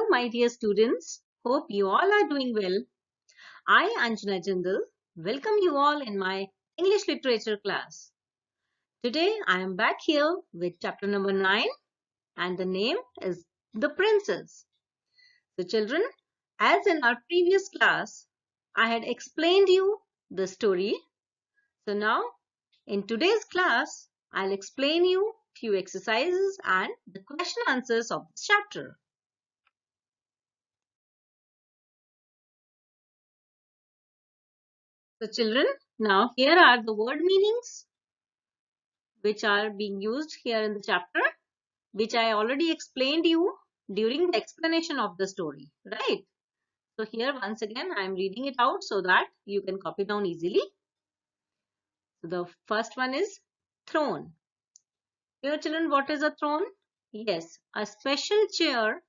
Hello, my dear students. Hope you all are doing well. I, Anjana Jindal, welcome you all in my English literature class. Today, I am back here with chapter number 9 and the name is The Princess. So, children, as in our previous class, I had explained you the story. So, now in today's class, I'll explain you few exercises and the question answers of this chapter. So children, now here are the word meanings which are being used here in the chapter, which I already explained you during the explanation of the story, right? So here once again I am reading it out so that you can copy down easily. So the first one is throne. Here children, what is a throne? Yes, a special chair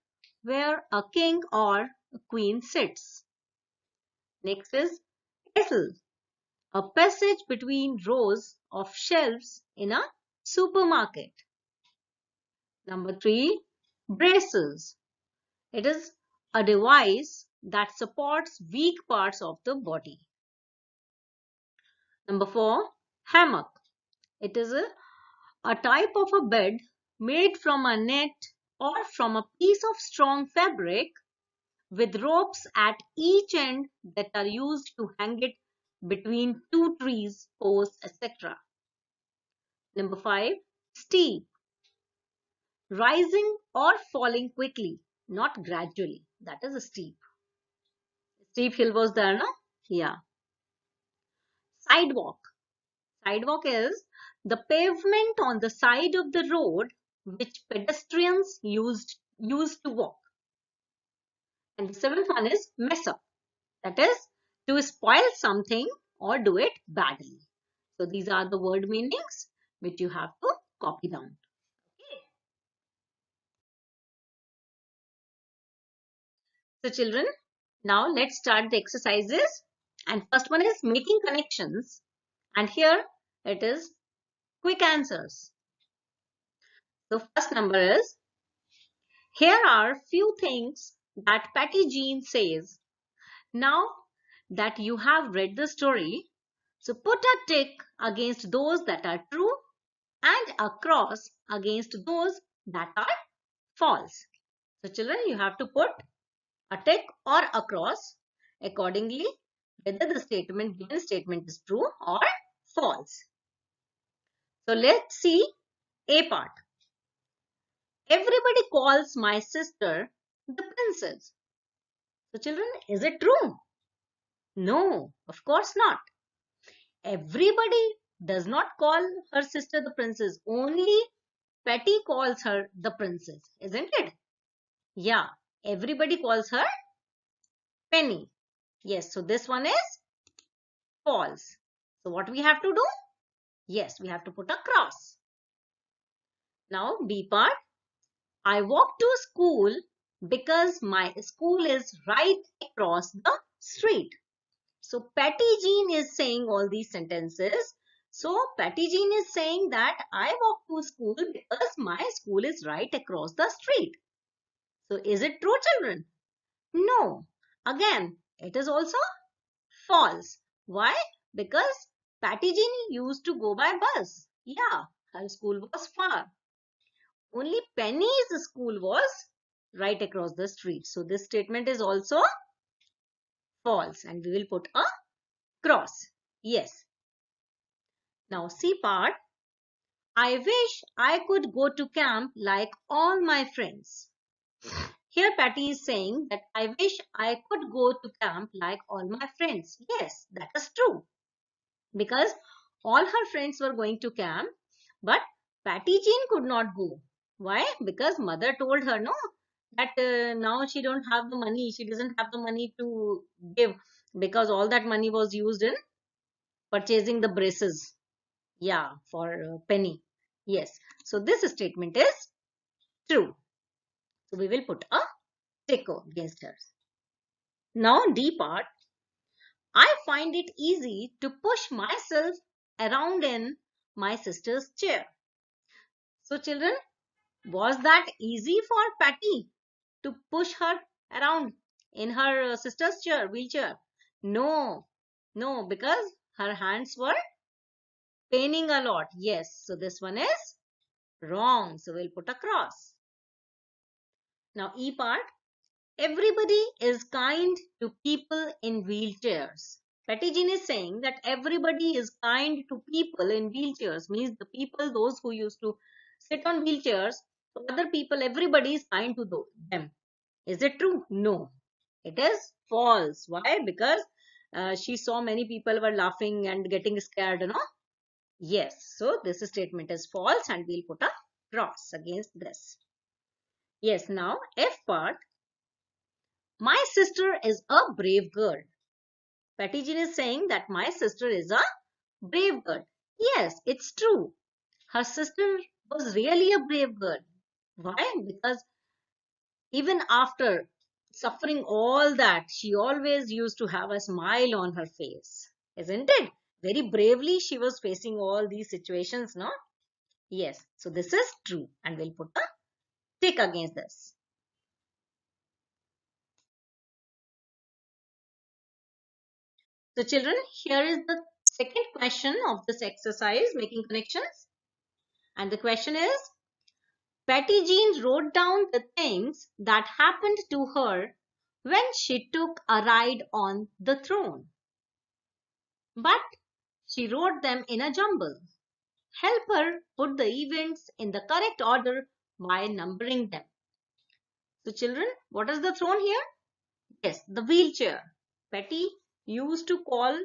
where a king or a queen sits. Next is castle. A passage between rows of shelves in a supermarket. Number 3, braces. It is a device that supports weak parts of the body. Number 4, hammock. It is a type of a bed made from a net or from a piece of strong fabric with ropes at each end that are used to hang it between two trees, posts, etc. Number 5, steep. Rising or falling quickly, not gradually. That is a steep. Steep hill was there, no? Yeah. Sidewalk. Sidewalk is the pavement on the side of the road which pedestrians used to walk. And the seventh one is mess up. That is to spoil something or do it badly. So these are the word meanings which you have to copy down. So children, now let's start the exercises. And first one is making connections. And here it is quick answers. The first number is, here are few things that Patty Jean says. Now that you have read the story, so put a tick against those that are true and a cross against those that are false. So children, you have to put a tick or a cross accordingly whether the given statement is true or false. So let's see A part. Everybody calls my sister the princess. So children, is it true? No, of course not. Everybody does not call her sister the princess. Only Patty calls her the princess, isn't it? Yeah, everybody calls her Penny. Yes, so this one is false. So what we have to do? Yes, we have to put a cross. Now B part. I walk to school because my school is right across the street. So Patty Jean is saying all these sentences. So Patty Jean is saying that I walk to school because my school is right across the street. So is it true, children? No. Again, it is also false. Why? Because Patty Jean used to go by bus. Yeah, her school was far. Only Penny's school was right across the street. So this statement is also false and we will put a cross. Yes. Now C part. I wish I could go to camp like all my friends. Here Patty is saying that I wish I could go to camp like all my friends. Yes, that is true. Because all her friends were going to camp, but Patty Jean could not go. Why? Because mother told her no, that now she don't have the money. She doesn't have the money to give because all that money was used in purchasing the braces. Yeah, for Penny. Yes. So this statement is true. So we will put a tick against her. Now D part. I find it easy to push myself around in my sister's chair. So children, was that easy for Patty? to push her around in her sister's wheelchair? No, no, because her hands were paining a lot. Yes, so this one is wrong. So we'll put a cross. Now, E part. Everybody is kind to people in wheelchairs. Petty Jean is saying that everybody is kind to people in wheelchairs, means the people, those who used to sit on wheelchairs, so other people, everybody is kind to them. Is it true? No. It is false. Why? Because she saw many people were laughing and getting scared, you know. Yes. So this statement is false and we'll put a cross against this. Yes. Now F part. My sister is a brave girl. Petty Jean is saying that my sister is a brave girl. Yes, it's true. Her sister was really a brave girl. Why? Because even after suffering all that, she always used to have a smile on her face. Isn't it? Very bravely she was facing all these situations, no? Yes. So this is true. And we'll put a tick against this. So children, here is the second question of this exercise, making connections. And the question is, Petty Jean wrote down the things that happened to her when she took a ride on the throne. But she wrote them in a jumble. Help her put the events in the correct order by numbering them. So children, what is the throne here? Yes, the wheelchair. Petty used to call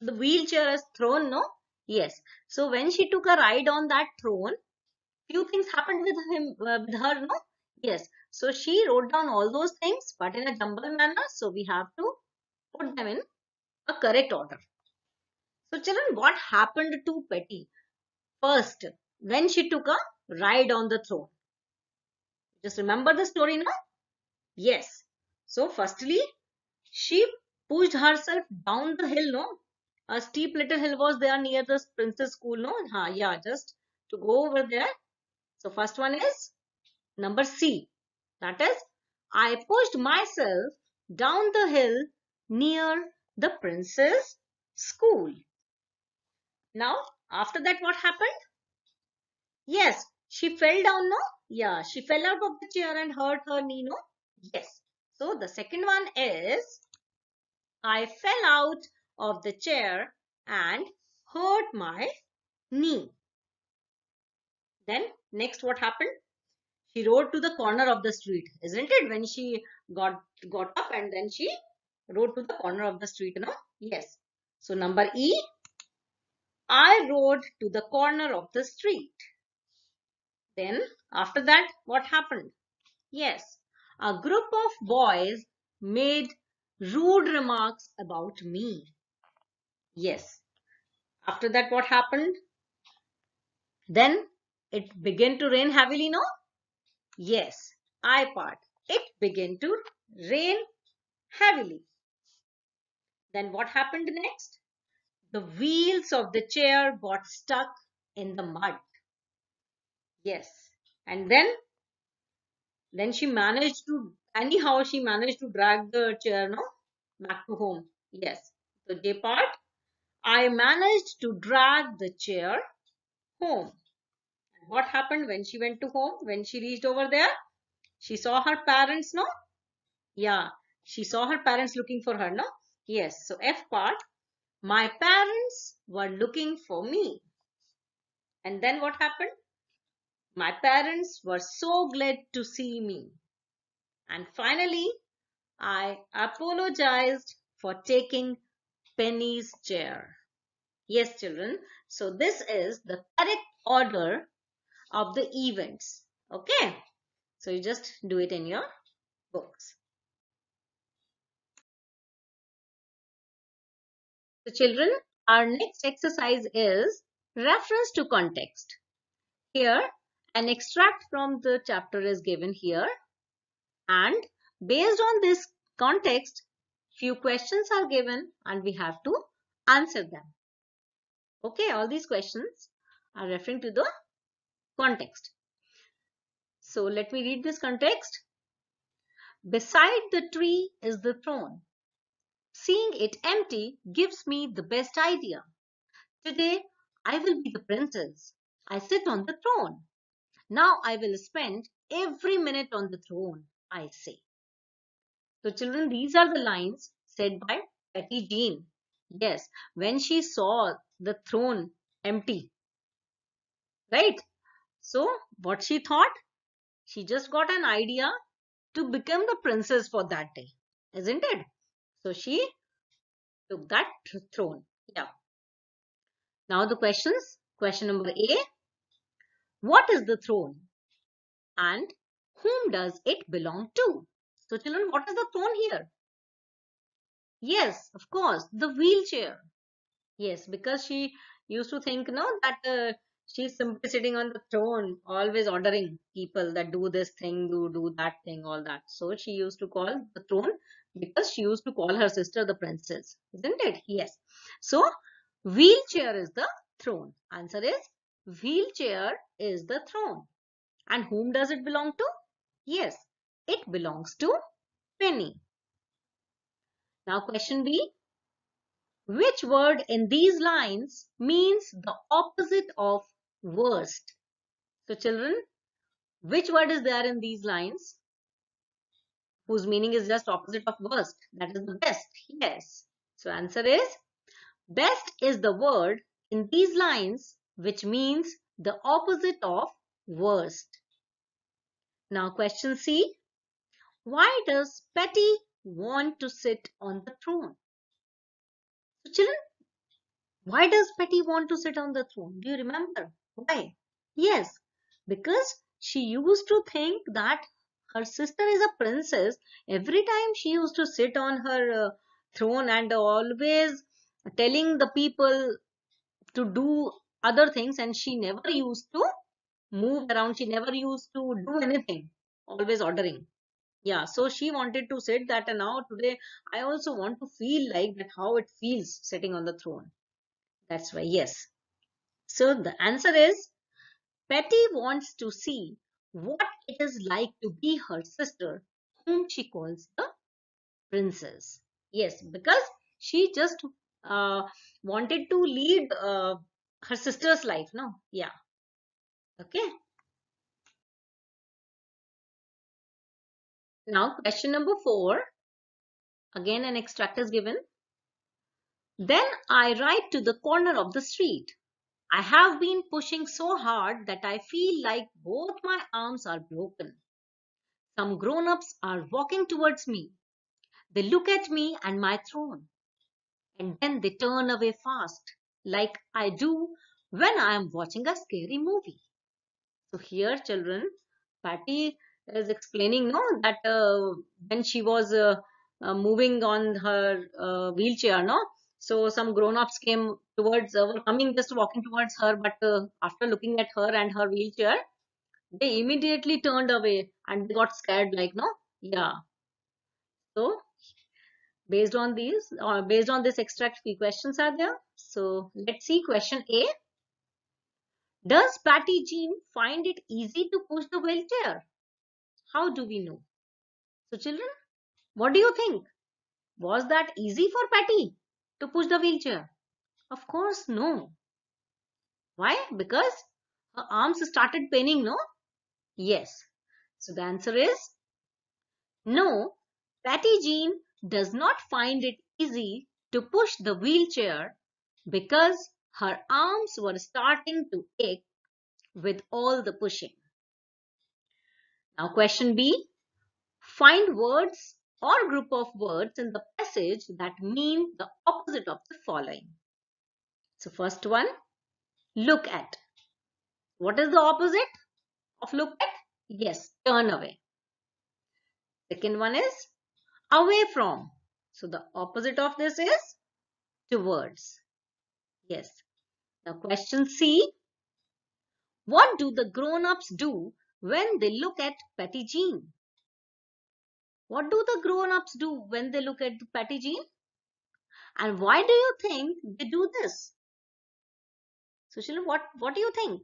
the wheelchair as throne, no? Yes. So when she took a ride on that throne, few things happened with her, no? Yes. So she wrote down all those things, but in a jumbled manner. So we have to put them in a correct order. So children, what happened to Petty? First, when she took a ride on the throne. Just remember the story now? Yes. So firstly, she pushed herself down the hill, no? A steep little hill was there near the princess school, no? Yeah, just to go over there. So first one is number C. That is, I pushed myself down the hill near the princess school. Now, after that, what happened? Yes, she fell down, no? Yeah, she fell out of the chair and hurt her knee, no? Yes. So the second one is, I fell out of the chair and hurt my knee. Then next what happened? She rode to the corner of the street, isn't it? When she got up and then she rode to the corner of the street, no? Yes. So number E, I rode to the corner of the street. Then after that, what happened? Yes, a group of boys made rude remarks about me. Yes. After that, what happened? Then it began to rain heavily, no? Yes, I part. It began to rain heavily. Then what happened next? The wheels of the chair got stuck in the mud. Yes. And then she managed to, anyhow, she managed to drag the chair, no? Back to home. Yes. So J part, I managed to drag the chair home. And what happened when she went to home? When she reached over there, she saw her parents, no? Yeah. She saw her parents looking for her, no? Yes. So F part, my parents were looking for me. And then what happened? My parents were so glad to see me. And finally, I apologized for taking Penny's chair. Yes, children. So this is the correct order of the events. Okay. So you just do it in your books. So children, our next exercise is reference to context. Here, an extract from the chapter is given here, and based on this context, few questions are given and we have to answer them. Okay, all these questions are referring to the context. So let me read this context. Beside the tree is the throne. Seeing it empty gives me the best idea. Today, I will be the princess. I sit on the throne. Now I will spend every minute on the throne, I say. So, children, these are the lines said by Betty Jean. Yes, when she saw the throne empty, right? So, what she thought? She just got an idea to become the princess for that day, isn't it? So, she took that throne. Yeah. Now, the questions. Question number A. What is the throne? And whom does it belong to? So, children, what is the throne here? Yes, of course, the wheelchair. Yes, because she used to think, no, that she's simply sitting on the throne, always ordering people that do this thing, do that thing, all that. So she used to call the throne because she used to call her sister the princess, isn't it? Yes. So wheelchair is the throne. Answer is wheelchair is the throne. And whom does it belong to? Yes, it belongs to Penny. Now question B. Which word in these lines means the opposite of worst? So children, which word is there in these lines whose meaning is just opposite of worst? That is the best. Yes. So answer is best is the word in these lines which means the opposite of worst. Now question C. Why does Petty want to sit on the throne? So children, why does Petty want to sit on the throne? Do you remember? Why? Yes, because she used to think that her sister is a princess. Every time she used to sit on her throne and always telling the people to do other things, and she never used to move around. She never used to do anything, always ordering. Yeah, so she wanted to sit that, and now today I also want to feel like that, how it feels sitting on the throne. That's why, yes. So the answer is Betty wants to see what it is like to be her sister, whom she calls the princess. Yes, because she just uh, wanted to lead her sister's life, no? Yeah. Okay. Now, question number 4. Again, an extract is given. Then I ride to the corner of the street. I have been pushing so hard that I feel like both my arms are broken. Some grown-ups are walking towards me. They look at me and my throne, and then they turn away fast, like I do when I am watching a scary movie. So here, children, Patty is explaining, no, that when she was moving on her wheelchair, no, so some grown-ups came towards, were coming, just walking towards her, but after looking at her and her wheelchair, they immediately turned away and they got scared, like, no, yeah. So based on this extract, few questions are there. So let's see question A. Does Patty Jean find it easy to push the wheelchair? How do we know? So children, what do you think? Was that easy for Patty to push the wheelchair? Of course, no. Why? Because her arms started paining, no? Yes. So the answer is no. Patty Jean does not find it easy to push the wheelchair because her arms were starting to ache with all the pushing. Now question B. Find words or group of words in the passage that mean the opposite of the following. So first one, look at. What is the opposite of look at? Yes, turn away. Second one is away from. So the opposite of this is towards. Yes. Now question C. What do the grown-ups do when they look at Petty Jean? What do the grown-ups do when they look at Petty Jean? And why do you think they do this? So, children, what do you think?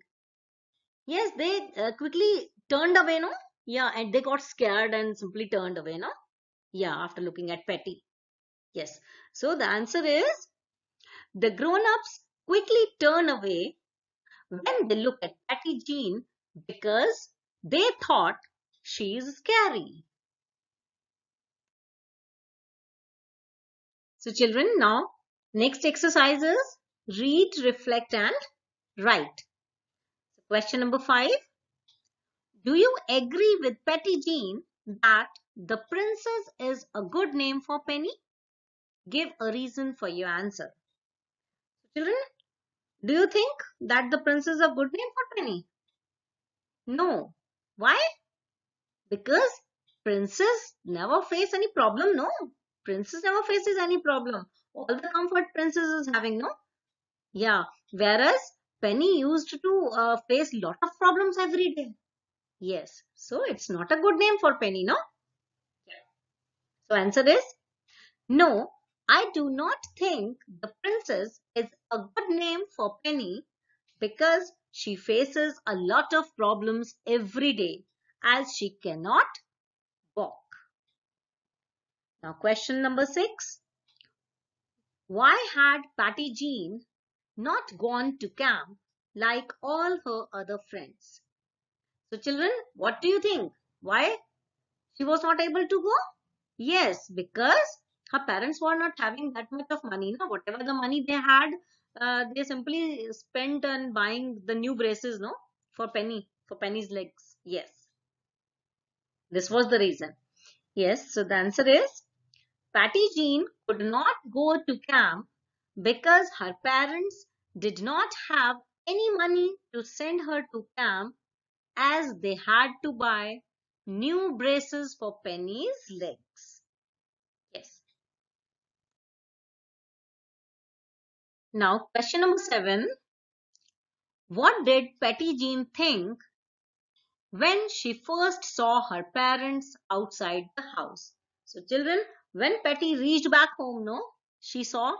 Yes, they quickly turned away, no? Yeah, and they got scared and simply turned away, no? Yeah, after looking at Petty. Yes. So the answer is the grown-ups quickly turn away when they look at Patty Jean because they thought she is scary. So children, now next exercise is read, reflect and write. Question number 5. Do you agree with Petty Jean that the princess is a good name for Penny? Give a reason for your answer. Children, do you think that the princess is a good name for Penny? No. Why? Because princess never face any problem, no. Princess never faces any problem. All the comfort princess is having, no. Yeah. Whereas Penny used to face lot of problems every day. Yes. So it's not a good name for Penny, no. So answer is no. I do not think the princess is a good name for Penny because she faces a lot of problems every day as she cannot walk. Now question number 6. Why had Patty Jean not gone to camp like all her other friends? So children, what do you think? Why she was not able to go? Yes, because her parents were not having that much of money. No? Whatever the money they had, they simply spent on buying the new braces, no, for Penny's legs. Yes, this was the reason. Yes, so the answer is Patty Jean could not go to camp because her parents did not have any money to send her to camp as they had to buy new braces for Penny's legs. Yes. Now, question number 7. What did Petty Jean think when she first saw her parents outside the house? So, children, when Petty reached back home, no, she saw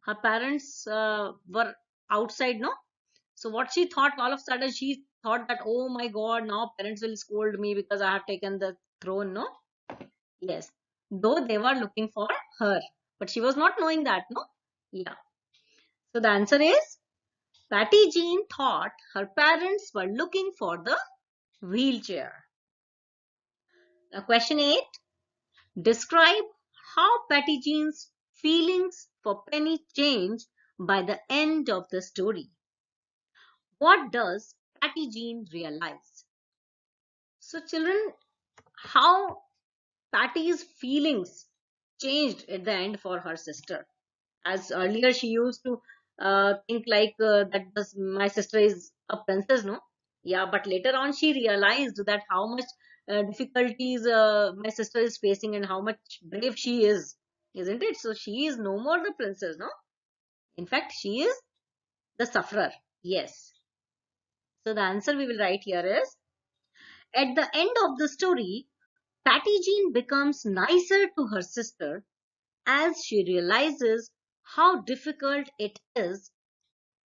her parents were outside, no. So, what she thought all of a sudden, she thought that, oh my God, now parents will scold me because I have taken the throne, no. Yes, though they were looking for her, but she was not knowing that, no. Yeah. So, the answer is Patty Jean thought her parents were looking for the wheelchair. Now, question 8. Describe how Patty Jean's feelings for Penny changed by the end of the story. What does Patty Jean realize? So, children, how Patty's feelings changed at the end for her sister. As earlier she used to think like my sister is a princess, no. Yeah, but later on she realized that how much difficulties my sister is facing and how much brave she is, isn't it? So she is no more the princess, no. In fact, she is the sufferer. Yes. So the answer we will write here is at the end of the story, Patty Jean becomes nicer to her sister as she realizes how difficult it is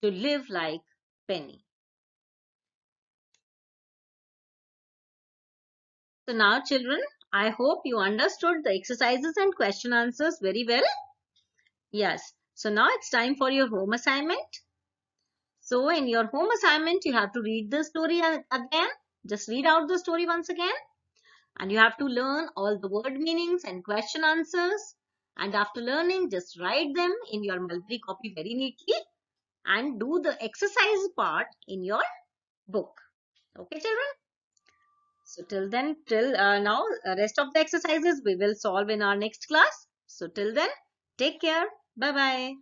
to live like Penny. So now children, I hope you understood the exercises and question answers very well. Yes. So now it's time for your home assignment. So in your home assignment, you have to read the story again. Just read out the story once again. And you have to learn all the word meanings and question answers. And after learning, just write them in your mulberry copy very neatly and do the exercise part in your book. Okay, children? So till then, till now, rest of the exercises we will solve in our next class. So till then, take care. Bye-bye.